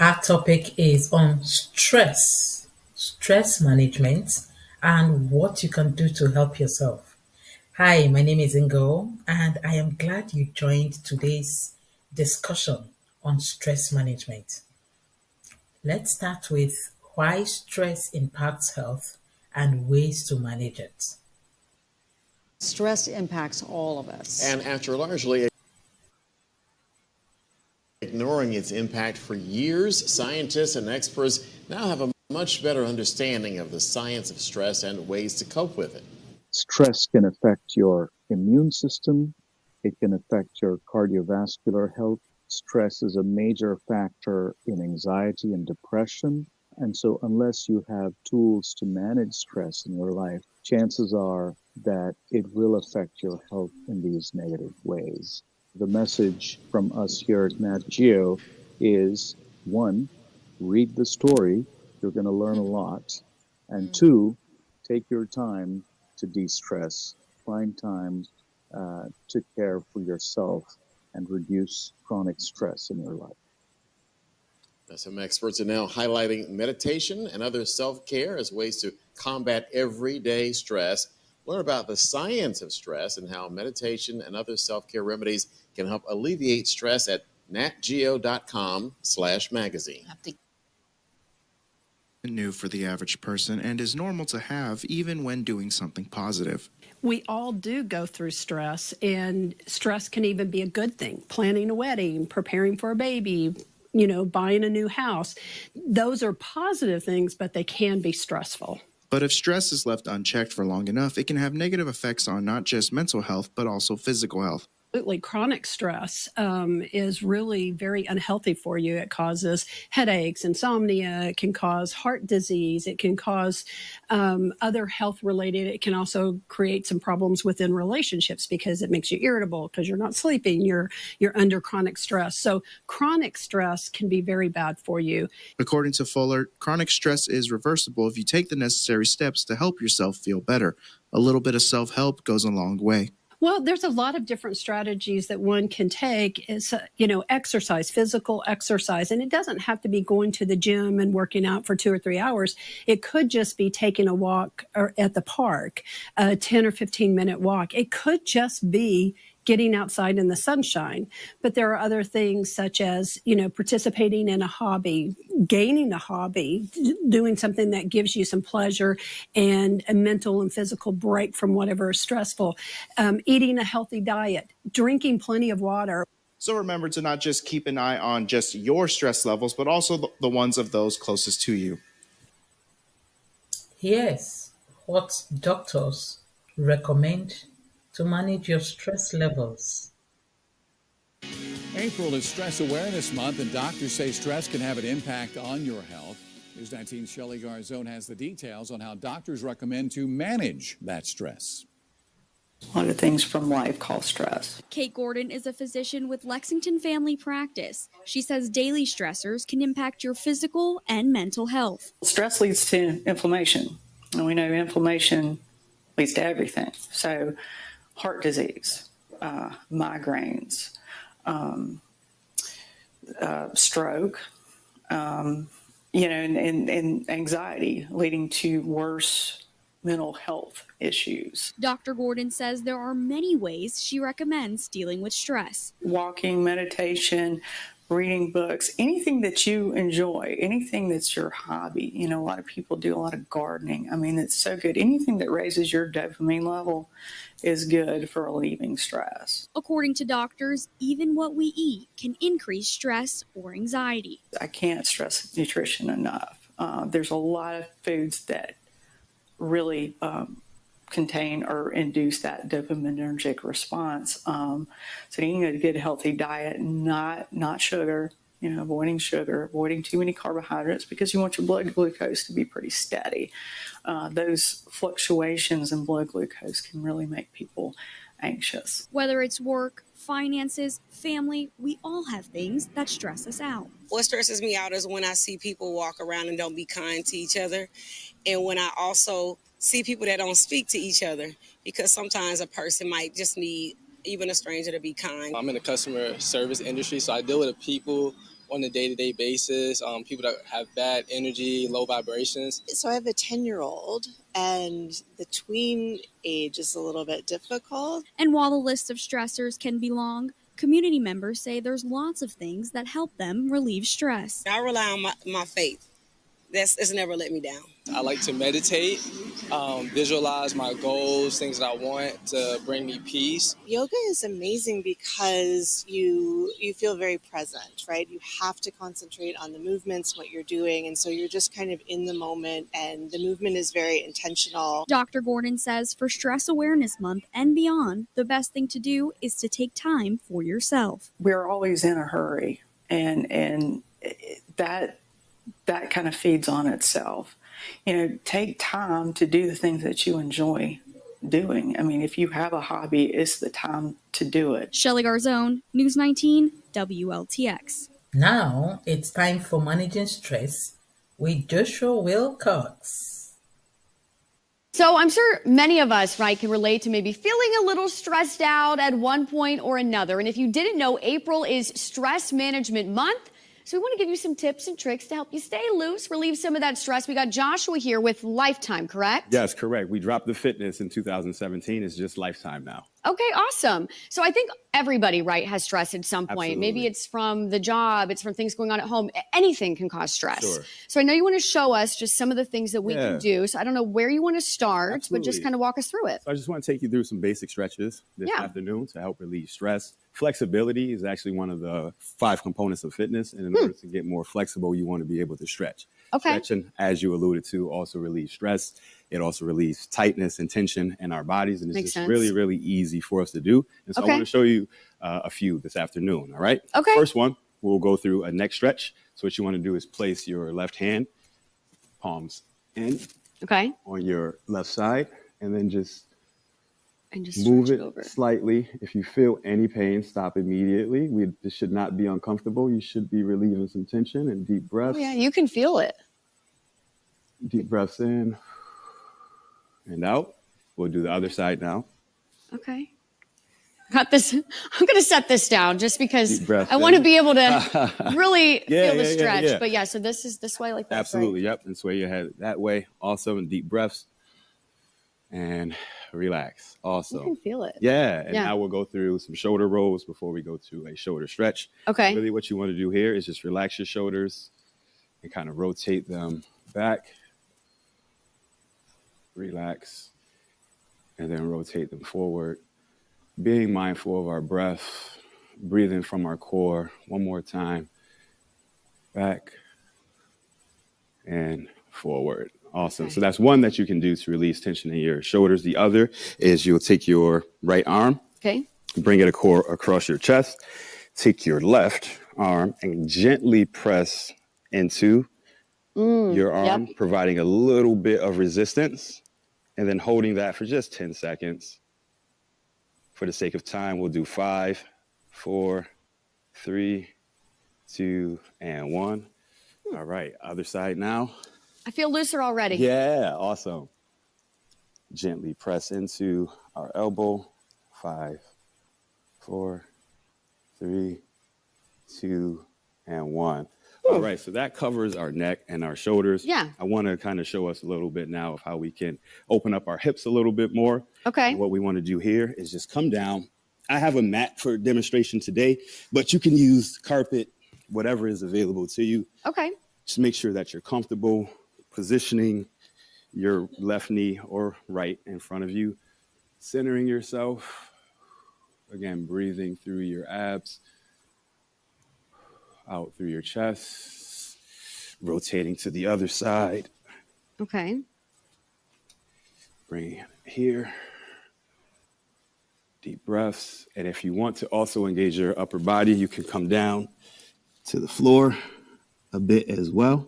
Our topic is on stress management, and what you can do to help yourself. Hi, my name is Ingo, and I am glad you joined today's discussion on stress management. Let's start with why stress impacts health and ways to manage it. Stress impacts all of us. And after largely ignoring its impact for years, scientists and experts now have a much better understanding of the science of stress and ways to cope with it. Stress can affect your immune system. It can affect your cardiovascular health. Stress is a major factor in anxiety and depression. And so unless you have tools to manage stress in your life, chances are that it will affect your health in these negative ways. The message from us here at Nat Geo is, one, read the story. You're going to learn a lot. And two, take your time to de-stress. Find time to care for yourself and reduce chronic stress in your life. Some experts are now highlighting meditation and other self-care as ways to combat everyday stress. Learn about the science of stress and how meditation and other self-care remedies can help alleviate stress at natgeo.com/magazine. New for the average person and is normal to have even when doing something positive. We all do go through stress, and stress can even be a good thing. Planning a wedding, preparing for a baby, buying a new house. Those are positive things, but they can be stressful. But if stress is left unchecked for long enough, it can have negative effects on not just mental health, but also physical health. Absolutely. Chronic stress is really very unhealthy for you. It causes headaches, insomnia. It can cause heart disease. It can cause other health related. It can also create some problems within relationships because it makes you irritable because you're not sleeping. You're under chronic stress. So chronic stress can be very bad for you. According to Fuller, chronic stress is reversible if you take the necessary steps to help yourself feel better. A little bit of self-help goes a long way. Well, there's a lot of different strategies that one can take is, exercise, physical exercise. And it doesn't have to be going to the gym and working out for 2 or 3 hours. It could just be taking a walk at the park, a 10 or 15-minute walk. It could just be getting outside in the sunshine. But there are other things such as, participating in a hobby, gaining a hobby, doing something that gives you some pleasure and a mental and physical break from whatever is stressful, eating a healthy diet, drinking plenty of water. So remember to not just keep an eye on just your stress levels, but also the ones of those closest to you. Here's what doctors recommend to manage your stress levels. April is Stress Awareness Month, and doctors say stress can have an impact on your health. News 19's Shelley Garzone has the details on how doctors recommend to manage that stress. A lot of things from life cause stress. Kate Gordon is a physician with Lexington Family Practice. She says daily stressors can impact your physical and mental health. Stress leads to inflammation, and we know inflammation leads to everything. So heart disease, migraines, stroke, and anxiety leading to worse mental health issues. Dr. Gordon says there are many ways she recommends dealing with stress. Walking, meditation, reading books, anything that you enjoy, anything that's your hobby. A lot of people do a lot of gardening. It's so good. Anything that raises your dopamine level is good for relieving stress. According to doctors, even what we eat can increase stress or anxiety. I can't stress nutrition enough. There's a lot of foods that really contain or induce that dopaminergic response. So eating a good healthy diet, not sugar, avoiding sugar, avoiding too many carbohydrates because you want your blood glucose to be pretty steady. Those fluctuations in blood glucose can really make people anxious. Whether it's work, finances, family, we all have things that stress us out. What stresses me out is when I see people walk around and don't be kind to each other. And when I also see people that don't speak to each other, because sometimes a person might just need even a stranger to be kind. I'm in the customer service industry, so I deal with people on a day-to-day basis, people that have bad energy, low vibrations. So I have a 10-year-old, and the tween age is a little bit difficult. And while the list of stressors can be long, community members say there's lots of things that help them relieve stress. I rely on my faith. It's never let me down. I like to meditate, visualize my goals, things that I want to bring me peace. Yoga is amazing because you feel very present, right? You have to concentrate on the movements, what you're doing, and so you're just kind of in the moment, and the movement is very intentional. Dr. Gordon says for Stress Awareness Month and beyond, the best thing to do is to take time for yourself. We're always in a hurry, and that kind of feeds on itself. Take time to do the things that you enjoy doing. I mean, if you have a hobby, it's the time to do it. Shelley Garzone, News 19, WLTX. Now it's time for Managing Stress with Joshua Wilcox. So I'm sure many of us, right, can relate to maybe feeling a little stressed out at one point or another. And if you didn't know, April is Stress Management Month. So we want to give you some tips and tricks to help you stay loose, relieve some of that stress. We got Joshua here with Lifetime, correct? Yes, correct. We dropped the fitness in 2017. It's just Lifetime now. Okay, awesome. So I think everybody, right, has stress at some point. Absolutely. Maybe it's from the job, it's from things going on at home. Anything can cause stress. Sure. So I know you want to show us just some of the things that we Yeah. can do. So I don't know where you want to start, but just Absolutely. kind of walk us through it. So I just want to take you through some basic stretches this Yeah. afternoon to help relieve stress. Flexibility is actually one of the 5 components of fitness. And in order to get more flexible, you want to be able to stretch. Okay. Stretching, as you alluded to, also relieves stress. It also relieves tightness and tension in our bodies. And it's Makes just sense. really, really easy for us to do. And so Okay. I want to show you a few this afternoon. All right. Okay. First one, we'll go through a neck stretch. So what you want to do is place your left hand, palms in Okay. on your left side, and then just And just move stretch it over. slightly. If you feel any pain, stop immediately. This should not be uncomfortable. You should be relieving some tension and deep breaths. Oh, yeah, you can feel it. Deep breaths in and out. We'll do the other side now. Okay. Got this. I'm going to set this down just because Deep breath I want to in. be able to really Yeah, feel the yeah, yeah, stretch. yeah. But yeah, so this is this way like that. Absolutely. Yep. And sway your head that way. Also, and deep breaths. And relax. Also. You can feel it. Yeah. And Yeah. now we'll go through some shoulder rolls before we go to a shoulder stretch. Okay. Really what you want to do here is just relax your shoulders and kind of rotate them back. Relax. And then rotate them forward. Being mindful of our breath, breathing from our core. One more time. Back and forward. Awesome. So that's one that you can do to release tension in your shoulders. The other is you'll take your right arm, Okay. bring it across your chest, take your left arm and gently press into your arm, yep. providing a little bit of resistance, and then holding that for just 10 seconds. For the sake of time, we'll do 5, 4, 3, 2, and 1. All right, other side now. I feel looser already. Yeah, awesome. Gently press into our elbow. 5, 4, 3, 2, and 1. All right, so that covers our neck and our shoulders. Yeah. I want to kind of show us a little bit now of how we can open up our hips a little bit more. Okay. And what we want to do here is just come down. I have a mat for demonstration today, but you can use carpet, whatever is available to you. Okay. Just make sure that you're comfortable positioning your left knee or right in front of you, centering yourself. Again, breathing through your abs, out through your chest, rotating to the other side. Okay. Bring it here. Deep breaths. And if you want to also engage your upper body, you can come down to the floor a bit as well.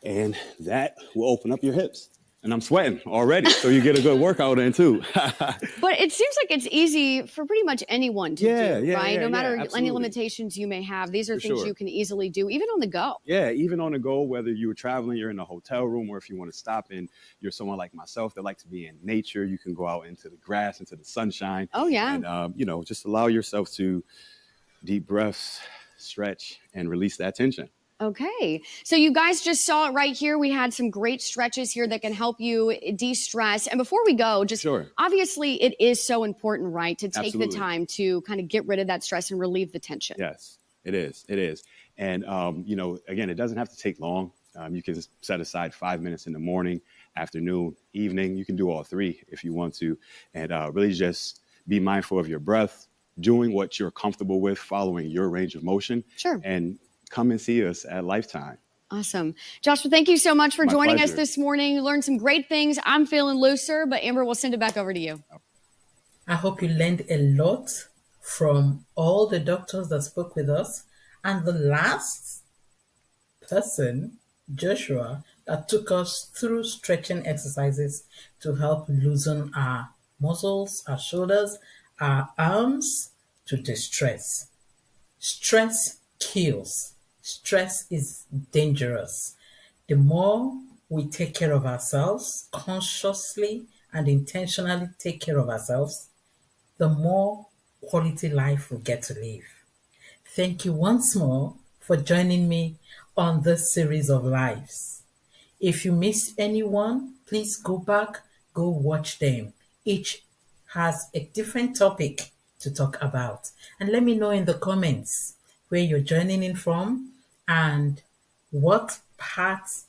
And that will open up your hips. And I'm sweating already, so you get a good workout in too. But it seems like it's easy for pretty much anyone to do, right? No matter any absolutely. limitations you may have, these are For things sure. you can easily do, even on the go. Yeah, even on the go, whether you were traveling, you're in a hotel room, or if you want to stop and you're someone like myself that likes to be in nature, you can go out into the grass, into the sunshine. Oh, yeah. And, just allow yourself to deep breaths stretch, and release that tension. Okay. So you guys just saw it right here. We had some great stretches here that can help you de-stress. And before we go, just obviously it is so important, right, to take the time to kind of get rid of that stress and relieve the tension. Yes, it is. It is. And, again, it doesn't have to take long. You can set aside 5 minutes in the morning, afternoon, evening. You can do all three if you want to. And really just be mindful of your breath, doing what you're comfortable with, following your range of motion. Sure. And come and see us at Lifetime. Awesome. Joshua, thank you so much for My joining us pleasure. this morning. You learned some great things. I'm feeling looser, but Amber, we'll send it back over to you. I hope you learned a lot from all the doctors that spoke with us. And the last person, Joshua, that took us through stretching exercises to help loosen our muscles, our shoulders, our arms to distress. Stress kills. Stress is dangerous. The more we take care of ourselves, consciously and intentionally take care of ourselves, the more quality life we get to live. Thank you once more for joining me on this series of lives. If you missed anyone, please go back, go watch them. Each has a different topic to talk about. And let me know in the comments where you're joining in from and what parts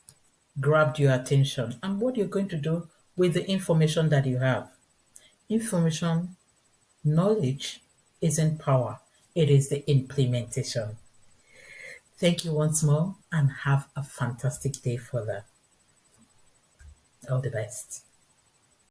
grabbed your attention and what you're going to do with the information that you have. Information, knowledge isn't power. It is the implementation. Thank you once more and have a fantastic day further. All the best.